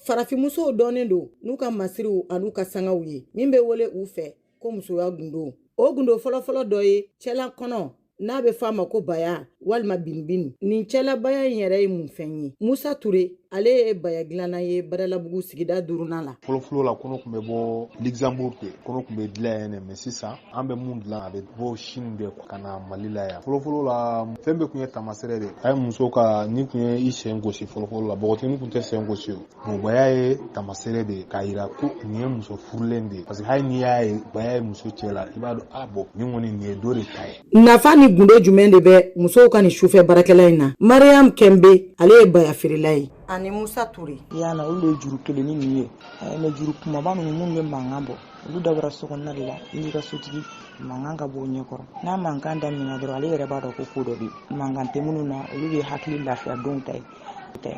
farafimusow dɔnnen don n'u ka masiriw an'u ka sangaw ye min bɛ wele u fɛ ko musoya gundo o gundo fɔlɔfɔlɔ dɔ ye cɛla kɔnɔ n'a bɛ f'a ma ko baya walima binbin nin cɛla baya in yɛrɛ ye mun fɛn ye Musa Ture ale ye baya dilanna ye Badalabugu sigida 4nan la fɔlɔfɔlɔ la kɔnɔ kun bɛ bɔ Luxembourg kɔnɔ kun bɛ dilan yen mais sisan an bɛ mun dilan a bɛ bɔ Chine de ka na Mali la yan fɔlɔfɔlɔ la fɛn bɛɛ kun ye tamasere de a ye muso ka ni kun ye I sen gosi fɔlɔfɔlɔ la bɔgɔtini kun tɛ sen gosi o baya ye tamasere de k'a yira ko nin ye muso furulen de parce que hali n'i y'a ye baya ye muso cɛ la I b'a dɔn a bɔ nin kɔni nin ye dɔ de ta ye nafa ni gundo jumɛn de bɛ musow ka ni sufɛ barakɛla in na Mariam Kembe ale ye baya feerela ye ani Musa Ture yana olu ye juru kelen ni nin ye mais juru kumaba ninnu minnu bɛ mankan bɔ olu dabɔra sokɔnɔna de la n'i ka sotigi mankan ka bɔ o ɲɛkɔrɔ n'a mankan daminɛna dɔrɔn ale yɛrɛ b'a dɔn ko dɔ bɛ mankan tɛ minnu na olu bɛ hakili lafiya don ta ye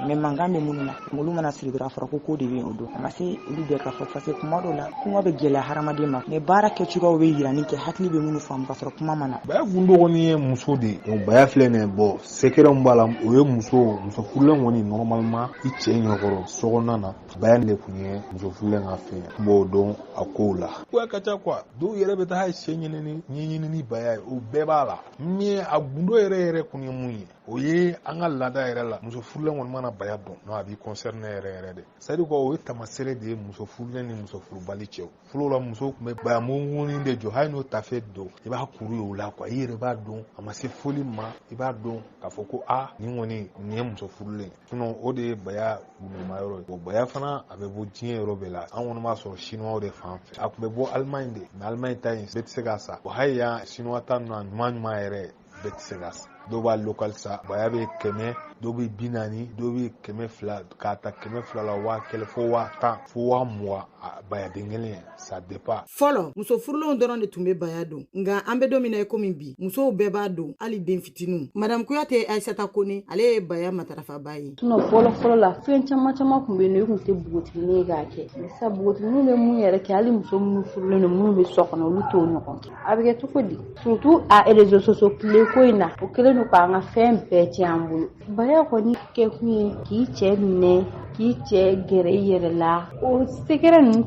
mais mankan bɛ minnu na olu mana siri dɔrɔn a fɔra ko de bɛ yen o don a ma se olu bɛɛ ka fɔ parce que kuma dɔw la kuma bɛ gɛlɛya hadamaden ma mais baara kɛcogoyaw bɛ yira ni kɛ hakili bɛ minnu faamu ka sɔrɔ kuma ma na baya gundo kɔni ye muso de ye baya filɛ nin ye bɔ sekɛrɛw b'a la o ye muso furulen kɔni normalement I cɛ ɲɛkɔrɔ sokɔnɔna na baya de kun ye muso furulen ka fɛn b'o dɔn a kow la ko ka ca quoi dɔw yɛrɛ bɛ taa cɛ ɲɛɲini ni baya ye o bɛɛ b'a la mais a gundo yɛrɛ kun ye mun ye o ye an ka laada yɛrɛ la muso furulen kɔni mana baya dɔn non a b'i concerné yɛrɛ de c'est à dire quoi o ye tamasere de ye muso furulen ni muso furubali cɛ fɔlɔ la muso kun bɛ baya munguni de jɔ hali n'o tafe don I b'a kuru ye o la quoi I yɛrɛ b'a dɔn a ma se foli ma I b'a dɔn k'a fɔ ko nin kɔni nin ye muso furulen sinon o de ye baya gunuma yɔrɔ ye o baya fana a bɛ bɔ diɲɛ yɔrɔ bɛɛ la an kɔni b'a sɔrɔ chinois de fan fɛ a kun bɛ bɔ Allemagne de mais Allemagne ta in bɛɛ tɛ se k'a sa o hali yan chinois ta ninnu ɲuman yɛrɛ bɛɛ tɛ se k'a sa dɔw b'a local sa baya bɛ 100 dɔw bɛ 40 dɔw bɛ 200 k'a ta 200 la 1000 fo 1010 fo 20 baya den kelen ça dépend fɔlɔ muso furulenw dɔrɔn de tun bɛ baya don nka an bɛ don min na komi bi musow bɛɛ b'a don hali den fitininw Madame Kuyate Aissata Kone ale ye baya matarafaba ye fɔlɔ la fɛn caman kun bɛ yen nɔ I kun tɛ bogotigini ye k'a kɛ sisan bogotiginiw bɛ mun yɛrɛ kɛ hali muso minnu furulen don minnu bɛ so kɔnɔ olu t'o ɲɔgɔn kɛ a bɛ kɛ cogo di surtout a réseaux sociaux tile ko in na o kɛlen don k'an ka fɛn bɛɛ tiɲɛ an bolo baya kɔni kɛ kun ye k'i cɛ minɛ k'i cɛ gɛrɛ I yɛrɛ la o sekɛrɛ ninnu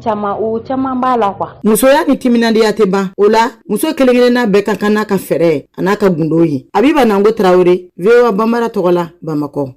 caman b'a la quoi musoya ni timinandiya tɛ ban o la muso kelen-kelenna bɛɛ ka kan n'a ka fɛɛrɛ a n'a ka gundo ye Abiba Nango Traoré VOA Bambara tɔgɔ la Bamakɔ